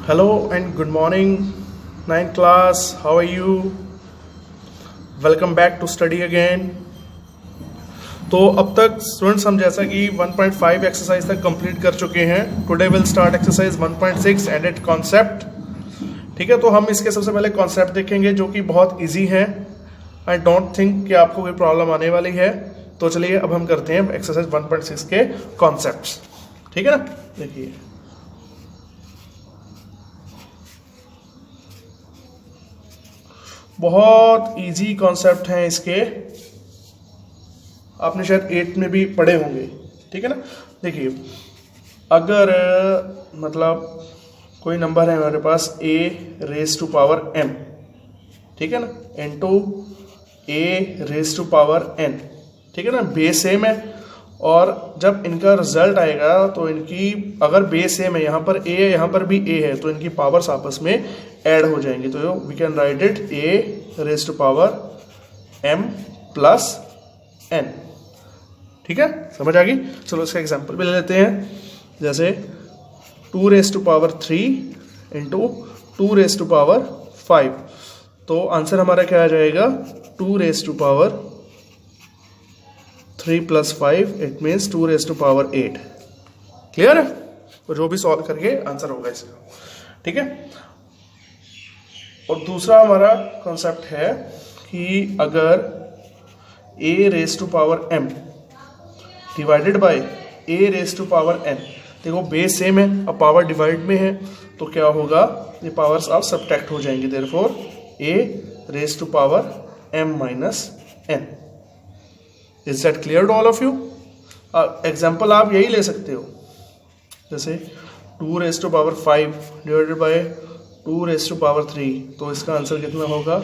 Hello and good morning, ninth class. How are you? Welcome back to study again. तो अब तक students हम जैसा कि 1.5 एक्सरसाइज तक कंप्लीट कर चुके हैं. Today will start exercise 1.6 and it concept. ठीक है, तो हम इसके सबसे पहले कॉन्सेप्ट देखेंगे जो कि बहुत इजी है. आई डोंट थिंक कि आपको कोई प्रॉब्लम आने वाली है. तो चलिए अब हम करते हैं एक्सरसाइज 1.6 के कॉन्सेप्ट्स. ठीक है ना, देखिए बहुत इजी कॉन्सेप्ट हैं इसके. आपने शायद 8th में भी पढ़े होंगे. ठीक है ना, देखिए अगर मतलब कोई नंबर है हमारे पास a raise to power m, ठीक है ना, into a raise to power n. ठीक है ना, बेस सेम है और जब इनका रिजल्ट आएगा तो इनकी अगर बेस सेम है, यहाँ पर a है यहाँ पर भी a है, तो इनकी पावर्स आपस में ऐड हो जाएंगी. तो we can write it a raise to power m plus n. ठीक है, समझ आ गई. चलो इसका एग्जांपल भी ले लेते हैं. जैसे 2 raise to power 3 into 2 raise to power 5. तो आंसर हमारा क्या आ जाएगा, 2 raise to power 3 plus 5, it means 2 raise to power 8. Clear है. तो जो भी सॉल्व करके आंसर होगा इसका. ठीक है, और दूसरा हमारा कॉन्सेप्ट है कि अगर a raise to power m divided by a raise to power n. देखो बेस सेम है, अब पावर डिवाइड में है तो क्या होगा, ये पावर्स आप सब्ट्रैक्ट हो जाएंगे. Therefore a raise to power m minus n. Is that clear to all of you. Example आप यही ले सकते हो, जैसे 2 raise to power 5 divided by 2 raise to power 3. तो इसका आंसर कितना होगा,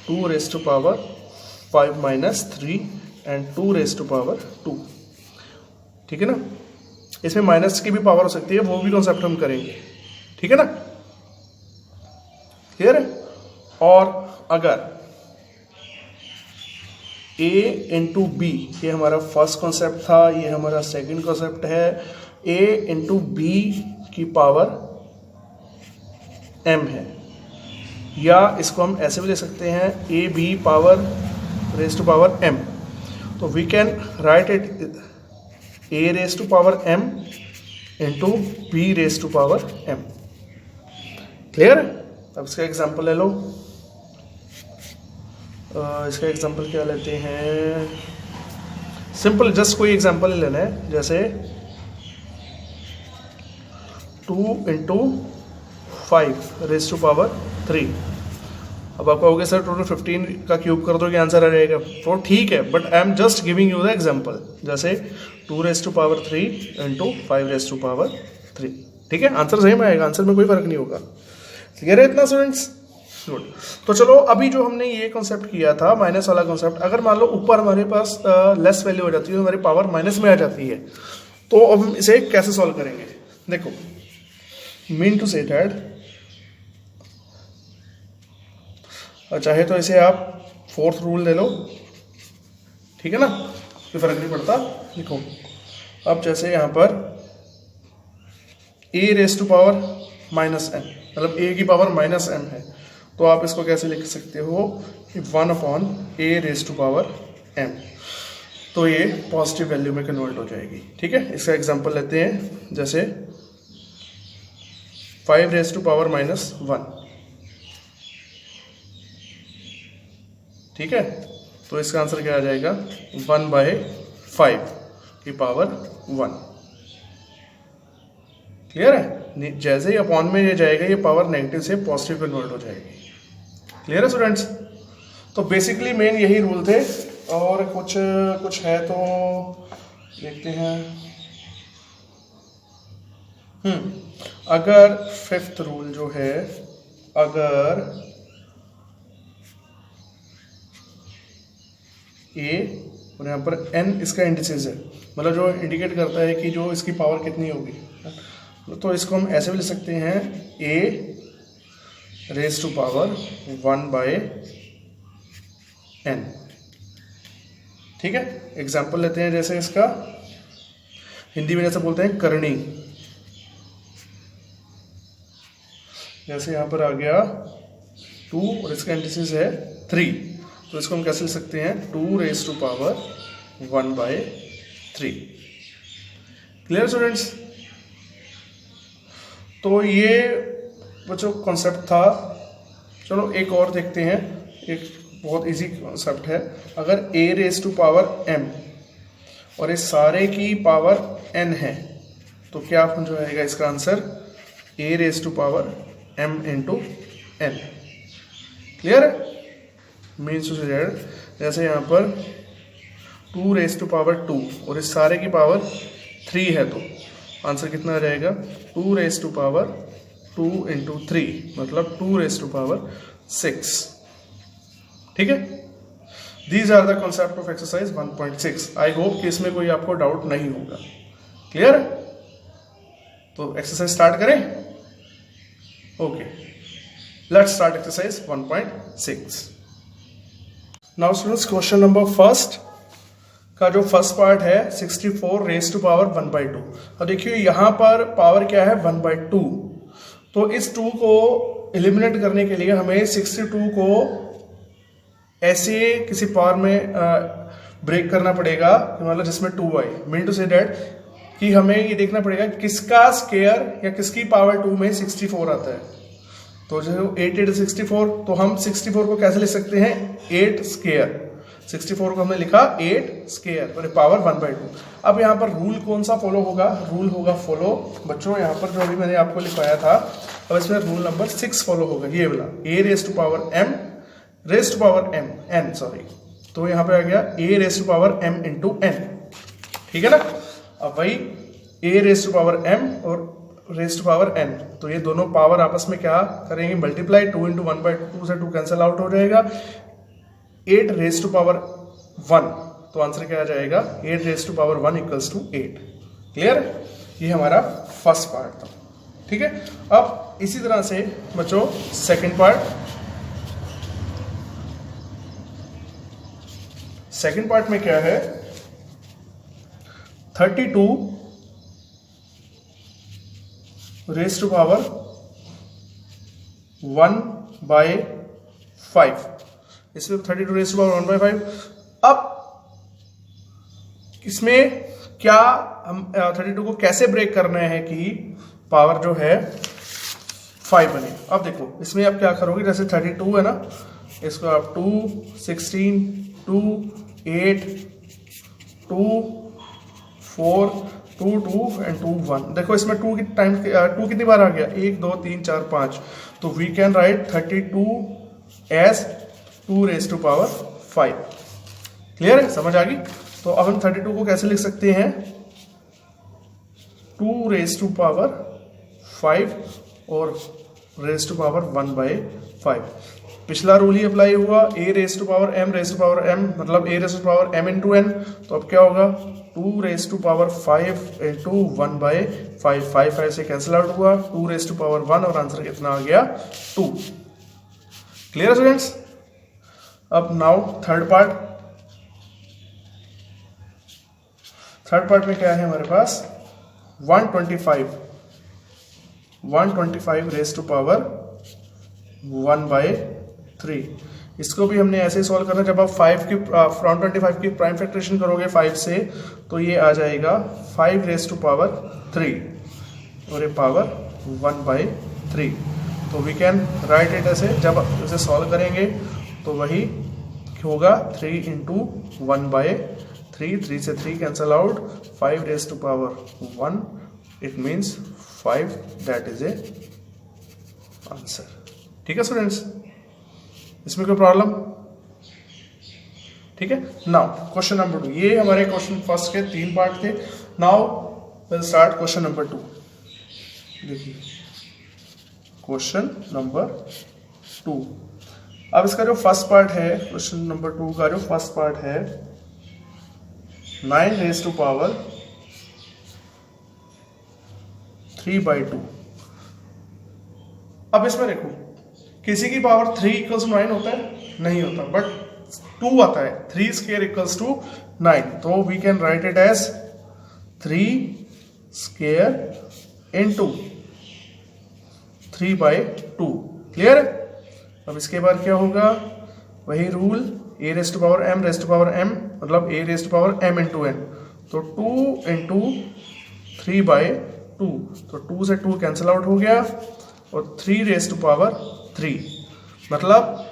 2 raise to power 5 minus 3 and 2 raise to power 2. ठीक है ना, इसमें माइनस की भी पावर हो सकती है, वो भी कॉन्सेप्ट हम करेंगे. ठीक है ना, क्लियर है. और अगर a इंटू बी, ये हमारा फर्स्ट कॉन्सेप्ट था, ये हमारा सेकंड कॉन्सेप्ट है. a इंटू बी की पावर m है, या इसको हम ऐसे भी ले सकते हैं a b power raise to power m. तो we can write it a raise to power m into b raise to power m. Clear है. अब इसका एग्जांपल ले लो. इसका एग्जांपल क्या लेते हैं, सिंपल जस्ट कोई एग्जांपल लेना है. जैसे 2 इंटू 5 रेज टू पावर 3. अब आप कहोगे सर टोटल 15 का क्यूब कर दोगे आंसर आ जाएगा. तो ठीक है, but I am just giving you the example. जैसे 2 raise to power 3 into 5 raise to power 3. ठीक है, आंसर सेम आएगा, आंसर में कोई फर्क नहीं होगा. क्लियर है इतना स्टूडेंट्स. गुड. तो चलो अभी जो हमने ये कॉन्सेप्ट किया था माइनस वाला कॉन्सेप्ट, अगर मान लो ऊपर हमारे पास लेस वैल्यू हो जाती है, हमारी पावर माइनस में आ जाती है, तो अब हम इसे कैसे सॉल्व करेंगे. देखो, मीन टू से दैट, चाहे तो इसे आप 4th रूल ले लो. ठीक है ना, कोई फर्क नहीं पड़ता. देखो अब जैसे यहाँ पर a raise to power minus n, मतलब a की पावर माइनस n है, तो आप इसको कैसे लिख सकते हो कि 1 upon a raise to power m. तो ये पॉजिटिव वैल्यू में कन्वर्ट हो जाएगी. ठीक है, इसका एग्जांपल लेते हैं. जैसे 5 रेज टू पावर माइनस 1. ठीक है, तो इसका आंसर क्या आ जाएगा, 1/5 की पावर 1. क्लियर है. जैसे ही अपॉन में ये जाएगा, ये पावर नेगेटिव से पॉजिटिव कन्वर्ट हो जाएगी. क्लियर है स्टूडेंट्स. तो बेसिकली मेन यही रूल थे, और कुछ है तो देखते हैं. अगर 5th रूल जो है, अगर a और यहाँ पर n इसका इंडिसेस है, मतलब जो इंडिकेट करता है कि जो इसकी पावर कितनी होगी, तो इसको हम ऐसे भी लिख सकते हैं a raise to power 1/n. ठीक है, एग्जाम्पल लेते हैं. जैसे इसका हिंदी में जैसे बोलते हैं करनी. जैसे यहाँ पर आ गया 2 और इसका एंटीसिस है 3, तो इसको हम कैसे लिख सकते हैं 2 raise to power 1/3। Clear students? तो ये बच्चों कॉन्सेप्ट था। चलो एक और देखते हैं, एक बहुत इजी कॉन्सेप्ट है। अगर a raise to power m और इस सारे की पावर n है तो क्या जो आएगा इसका answer a raise to power m into n। Clear है? मीन्स जैसे यहाँ पर 2 रेज़ टू पावर 2 और इस सारे की पावर 3 है तो आंसर कितना आ जाएगा 2 रेज़ टू पावर 2 इंटू 3 मतलब 2 रेज़ टू पावर 6। ठीक है? These are the concept of exercise 1.6। I hope कि इसमें कोई आपको डाउट नहीं होगा। क्लियर है? तो एक्सरसाइज स्टार्ट करें। Okay, let's start exercise 1.6। Now students, question number first का जो फर्स्ट पार्ट है 64 रेज़ टू पावर 1/2। अब देखिए यहाँ पर पावर क्या है 1/2, तो इस 2 को एलिमिनेट करने के लिए हमें 62 को ऐसे किसी पावर में ब्रेक करना पड़ेगा, मतलब जिसमें 2 आए। मीन टू से डेट कि हमें ये देखना पड़ेगा किसका स्केयर या किसकी पावर 2 में 64 आता है। तो जो 8 8 64, तो हम 64 को कैसे लिख सकते हैं 8 स्केयर। 64 को हमने लिखा 8 स्केयर और पावर 1/2। अब यहाँ पर रूल कौन सा फॉलो होगा? रूल होगा फॉलो बच्चों, यहाँ पर जो अभी मैंने आपको लिखवाया था, अब इसमें रूल नंबर 6 फॉलो होगा, ये वाला a raise to power m raise to power m n sorry. तो यहाँ पे आ गया a raise to power m into n। ठीक है ना? अब वही a raise to power m और रेज़ टू पावर n, तो ये दोनों पावर आपस में क्या करेंगे मल्टीप्लाई। 2 इंटू 1/2 से 2 कैंसिल आउट हो जाएगा। 8 रेज़ टू पावर 1, तो आंसर क्या आ जाएगा 8 raise to power 1 equals to 8। Clear? ये हमारा फर्स्ट पार्ट था। ठीक है? अब इसी तरह से बच्चों सेकंड पार्ट, सेकंड पार्ट में क्या है 32 रेज़ टू पावर 1/5। इसमें 32 रेज़ टू पावर 1/5। अब इसमें क्या हम 32 को कैसे ब्रेक करना है कि पावर जो है 5 बने। अब देखो इसमें आप क्या करोगे, जैसे 32 है ना, इसको आप 2 16 2 8 2 4 2 2 एंड 2 1। देखो इसमें 2 की टाइम 2 कितनी बार आ गया 1 2 3 4 5, तो we can write 32 as 2 raise to power 5। Clear है? समझ आ गई? तो अब हम 32 को कैसे लिख सकते हैं 2 रेज़ टू पावर 5 और रेज़ टू पावर 1/5। पिछला रूल ही अप्लाई हुआ, a raise to power m raise to power m मतलब a raise to power m into n। तो अब क्या होगा 2 रेज़ टू पावर 5 इंटू 1/5। 5 से कैंसिल आउट हुआ, 2 रेज़ टू पावर 1 और आंसर कितना आ गया 2। Clear students? अब now third part. Third part में क्या है हमारे पास 125 रेज़ टू पावर 1/3। इसको भी हमने ऐसे सॉल्व करना, जब आप 5 की 125 की प्राइम फैक्टरेशन करोगे 5 से, तो ये आ जाएगा 5 रेज़ टू पावर 3 और ये पावर 1/3। तो वी कैन राइट इट ऐसे, जब इसे सॉल्व करेंगे तो वही होगा 3 इंटू 1/3। 3 से 3 cancel out, 5 raise to power 1, it means 5, that is a answer. ठीक है स्टूडेंट्स? इसमें कोई प्रॉब्लम? ठीक है। नाउ क्वेश्चन नंबर 2, ये हमारे क्वेश्चन फर्स्ट के 3 पार्ट थे। Now will start question number 2। देखिए क्वेश्चन नंबर 2। अब इसका जो फर्स्ट पार्ट है, क्वेश्चन नंबर 2 का जो फर्स्ट पार्ट है 9 रेज़ टू पावर 3/2। अब इसमें देखो किसी की पावर 3 इक्वल्स टू 9 होता है? नहीं होता, बट 2 आता है। 3 स्क्वायर इक्वल्स टू 9, तो we can write it as 3 square into 3/2। Clear है? अब इसके बाद क्या होगा, वही rule, a raise to power m raise to power m मतलब a raise to power m into n, तो 2 इंटू 3/2, तो 2 से 2 कैंसिल आउट हो गया और 3 रेज़ टू पावर 3, मतलब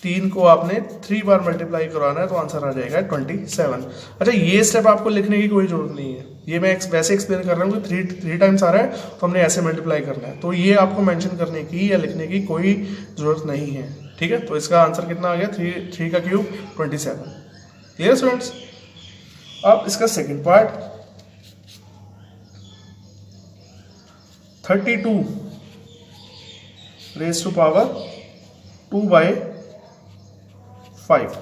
3 को आपने 3 बार मल्टीप्लाई करवाना है तो आंसर आ जाएगा 27। अच्छा, ये स्टेप आपको लिखने की कोई जरूरत नहीं है, ये मैं वैसे एक्सप्लेन कर रहा हूँ कि 3 टाइम्स आ रहा है तो हमने ऐसे मल्टीप्लाई करना है, तो ये आपको मेंशन करने की या लिखने की कोई ज़रूरत नहीं है। ठीक है, तो इसका आंसर कितना आ गया, 3 का क्यूब 27। Clear students? अब इसका second part, 32 raise to power 2/5,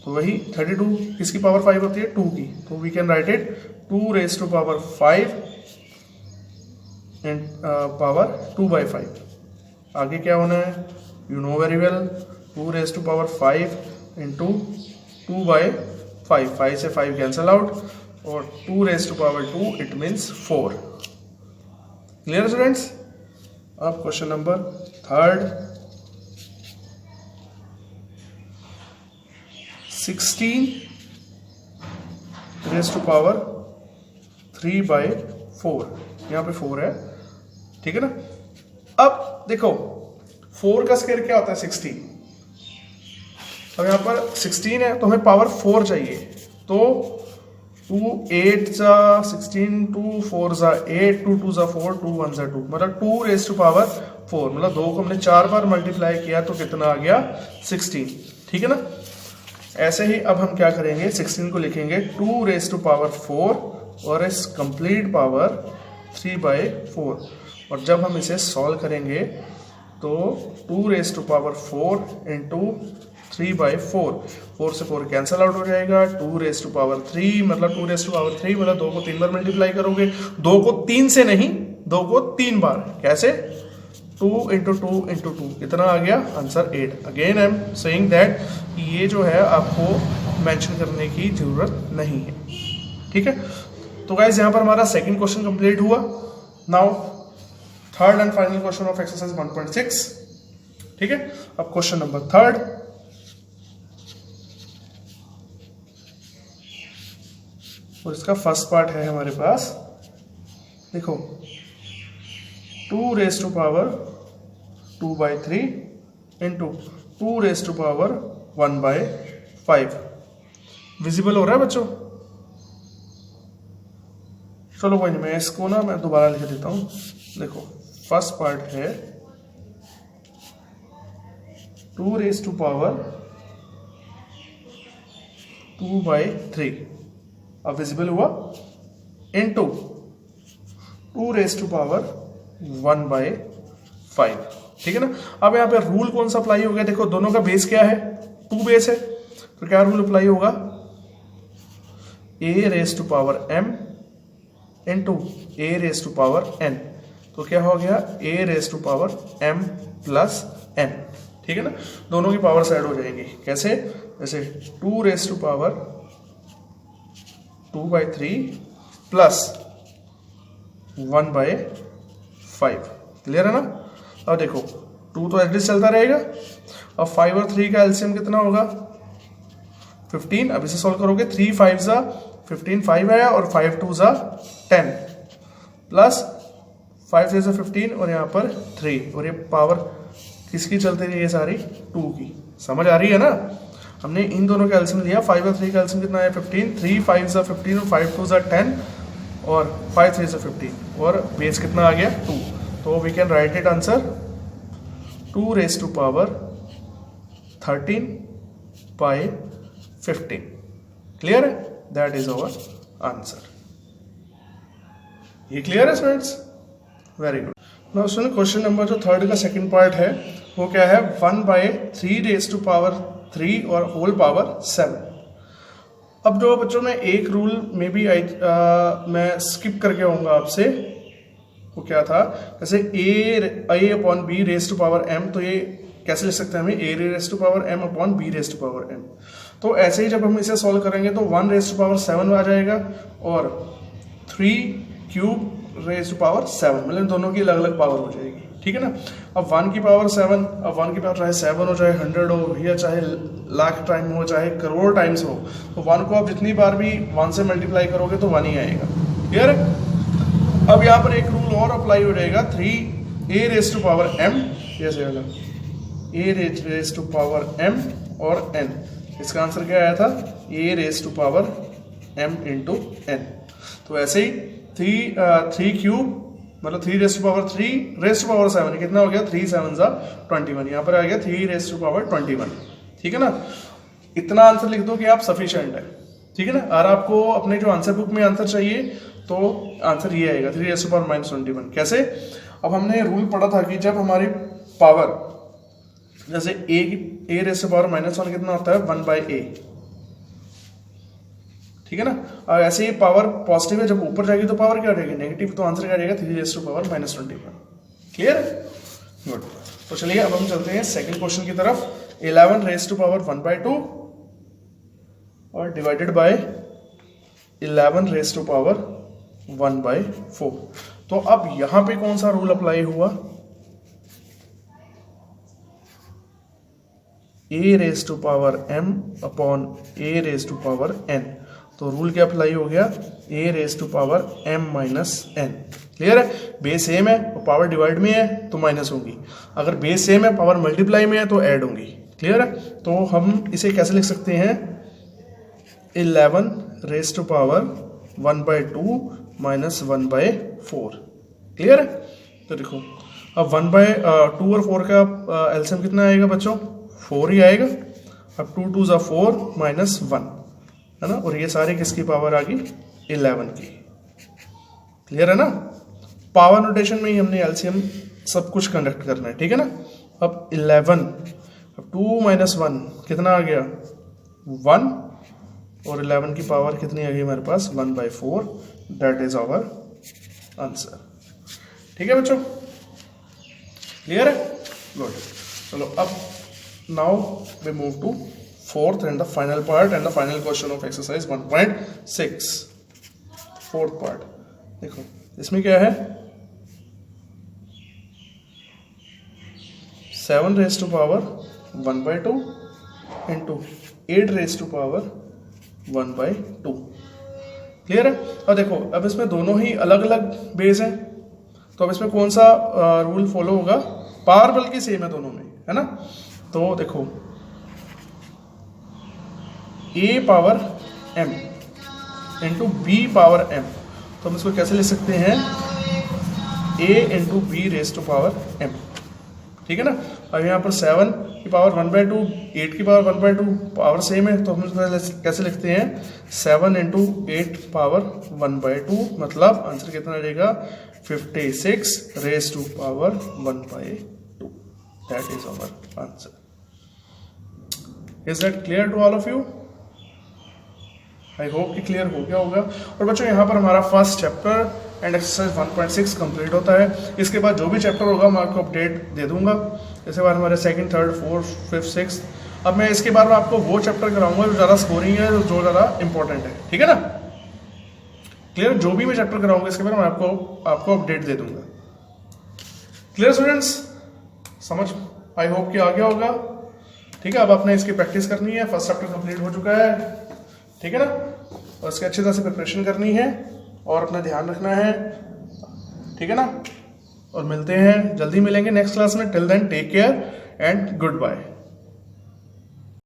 तो वही 32 किसकी पावर 5 होती है, 2 की, तो we can write it 2 raise to power 5 and power 2/5। आगे क्या होना है, you know very well, 2 raise to power 5 into 2/5, 5 से 5 कैंसल आउट और 2 raise to power 2 it means 4। Clear students? अब question number 3, 16 raise to power 3/4, यहाँ पे 4 है, ठीक है ना। अब देखो 4 का स्क्वायर क्या होता है, 16, अब यहाँ पर 16 है तो हमें पावर 4 चाहिए, तो 2 8 जा 16, 2 4 जा 8, 2 2 जा 4, 2 1 जा 2, मतलब 2 रेज़ टू पावर 4, मतलब 2 को हमने 4 बार मल्टीप्लाई किया तो कितना आ गया, 16। ठीक है ना। ऐसे ही अब हम क्या करेंगे, 16 को लिखेंगे 2 रेज़ टू पावर 4 और इस कंप्लीट पावर 3/4, और जब हम इसे सॉल्व करेंगे तो 2 रेज़ टू पावर 4 इंटू 3/4, 4 से 4 कैंसल आउट हो जाएगा, 2 रेज़ टू पावर 3 मतलब 2 रेज़ टू पावर 3 मतलब 2 को 3 बार मल्टीप्लाई करोगे, 2 को 3 से नहीं 2 को 3 बार, कैसे, 2 इंटू 2 इंटू 2, कितना आ गया, answer 8। Again I am saying that ये जो है आपको मेंशन करने की जरूरत नहीं है। ठीक है, तो गाइस यहाँ पर हमारा सेकंड क्वेश्चन कंप्लीट हुआ। Now third and final question of exercise 1.6। ठीक है, अब क्वेश्चन नंबर 3, और इसका फर्स्ट पार्ट है हमारे पास, देखो 2 raise to power 2/3 into 2 raise to power 1/5। Visible हो रहा है बच्चों? चलो कोई नहीं, मैं इसको ना मैं दोबारा लिख देता हूँ। देखो फर्स्ट पार्ट है 2 रेज़ टू पावर 2/3, अब विजिबल हुआ, इनटू 2 रेज़ टू पावर 1/5। ठीक है ना। अब यहाँ पे रूल कौन सा अप्लाई हो गया, देखो दोनों का बेस क्या है, 2 बेस है, तो क्या रूल अप्लाई होगा, a raise to power m into a raise to power n, तो क्या हो गया, a raise to power m plus n। ठीक है ना, दोनों की पावर ऐड हो जाएंगी, कैसे, जैसे 2 raise to power 2/3 plus 1/5। Clear है ना। अब देखो 2 तो एटलीस्ट चलता रहेगा, अब 5 और 3 का एलसीएम कितना होगा, 15। अब इसे सॉल्व करोगे, 3 5 जा 15, 5 आया, और 5 2 जा 10 प्लस 5 3 जा 15 और यहाँ पर 3, और ये पावर किसकी चलती रही है, सारी 2 की। समझ आ रही है ना। हमने इन दोनों का एलसीएम लिया, 5 और 3 का एलसीएम कितना है, 15, 3 5 जा 15 और 5 2 जा 10 और 5 3 जा 15, और बेस कितना आ गया, 2। तो we can write it answer 2 raise to power 13/15। Clear है, दैट इज आवर आंसर। ये क्लियर है स्टूडेंट्स, वेरी गुड। नाउ सुनो क्वेश्चन नंबर जो 3 का सेकंड पार्ट है वो क्या है, 1/3 रेज़ टू पावर 3 और होल पावर 7। अब जो बच्चों में एक रूल में भी मैं स्किप करके आऊँगा आपसे, वो क्या था, जैसे a upon b raise to power m, तो ये कैसे लिख सकते हैं हमें, a raise to power m upon b raise to power m। तो ऐसे ही जब हम इसे सॉल्व करेंगे तो 1 रेज़ टू पावर 7 आ जाएगा, और 3 क्यूब रेज टू पावर 7, मतलब दोनों की अलग अलग पावर हो जाएगी, ठीक है ना। अब 1 की पावर 7, अब 1 की पावर चाहे 7 हो, चाहे 100 हो, या चाहे लाख टाइम हो, चाहे करोड़ टाइम्स हो, तो 1 को आप जितनी बार भी 1 से मल्टीप्लाई करोगे तो 1 ही आएगा, क्लियर है। अब यहाँ पर एक रूल और अप्लाई हो जाएगा, 3a raise to power m, जैसे वाला a raise to power m और n, इसका आंसर क्या आया था, a raise to power m into n। तो ऐसे ही 3 क्यूब मतलब 3 raise to power 3 raise to power 7, कितना हो गया, 3 7 जा 21, यहाँ पर आ गया 3 रेज टू पावर 21, ठीक है ना। इतना आंसर लिख दो कि आप सफिशिएंट है, ठीक है ना। और आपको अपने जो आंसर बुक में आंसर चाहिए तो आंसर ये आएगा 3 रेज टू पावर -21। कैसे, अब हमने रूल पढ़ा था कि जब हमारी पावर जैसे a रेज टू पावर -1 कितना होता है, 1/a, ठीक है ना। और ऐसे ही पावर पॉजिटिव है, जब ऊपर जाएगी तो पावर क्या हो जाएगी, नेगेटिव, तो आंसर क्या आ जाएगा 3 raise to power -21, clear, good. तो चलिए अब हम चलते हैं सेकंड क्वेश्चन की तरफ। 11 रेज टू पावर 1/2 और divided by 11 raise to power 1/4। तो अब यहां पे कौन सा रूल अप्लाई हुआ, a raise to power m upon a raise to power n। तो रूल क्या अप्लाई हो गया, a raise to power m minus n, clear है। बेस सेम है और पावर डिवाइड में है तो माइनस होगी, अगर बेस सेम है पावर मल्टीप्लाई में है तो ऐड होगी, क्लियर है। तो हम इसे कैसे लिख सकते हैं, 11 raise to power 1/2 minus 1/4, clear है। तो देखो अब 1/2 और 4 का एलसीएम कितना आएगा बच्चों, 4 ही आएगा। अब 2 2 जा 4 माइनस 1, है ना, और ये सारे किसकी पावर आ गई, 11 की, क्लियर है ना। पावर नोटेशन में ही हमने एलसीएम सब कुछ कंडक्ट करना है, ठीक है ना। अब 11, अब 2 माइनस 1 कितना आ गया, 1, और 11 की पावर कितनी आ गई हमारे पास, 1/4, दैट इज आवर आंसर, ठीक है बच्चों, क्लियर है, गुड। चलो अब now we move to fourth and the final part and the final question of exercise 1.6, fourth part। देखो इसमें क्या है, 7 raise to power 1/2 into 8 raise to power 1/2, clear है। अब देखो अब इसमें दोनों ही अलग अलग बेस हैं, तो अब इसमें कौन सा रूल फॉलो होगा, पावर बल्कि सेम है दोनों में, है ना। तो देखो a power m into b power m, तो हम इसको कैसे लिख सकते हैं, a into b raise to power m, ठीक है ना। अब यहाँ पर 7 की पावर 1/2, 8 की पावर 1/2, पावर सेम है, तो हम इसको कैसे लिखते हैं, 7 इंटू 8 पावर 1/2, मतलब आंसर कितना रहेगा, 56 raise to power 1/2, that is our answer. Is that clear to all of you, I hope कि क्लियर हो गया होगा। और बच्चों यहाँ पर हमारा first chapter and exercise 1.6 complete होता है। इसके बाद जो भी चैप्टर होगा मैं आपको अपडेट दे दूंगा। इसके बाद हमारे second, third, fourth, fifth, six. अब मैं इसके बाद में आपको वो चैप्टर कराऊंगा जो ज़्यादा स्कोरिंग है, जो ज़्यादा इंपॉर्टेंट है, ठीक है ना, क्लियर। जो भी मैं चैप्टर कराऊंगा इसके बाद मैं आपको अपडेट दे दूंगा, क्लियर स्टूडेंट्स, समझ आई होप कि आ गया होगा, ठीक है। अब आपने इसकी प्रैक्टिस करनी है, फर्स्ट चैप्टर कंप्लीट हो चुका है, ठीक है ना, और इसकी अच्छी तरह से प्रिपरेशन करनी है और अपना ध्यान रखना है, ठीक है ना। और मिलते हैं, जल्दी मिलेंगे नेक्स्ट क्लास में। Till then take care and good bye.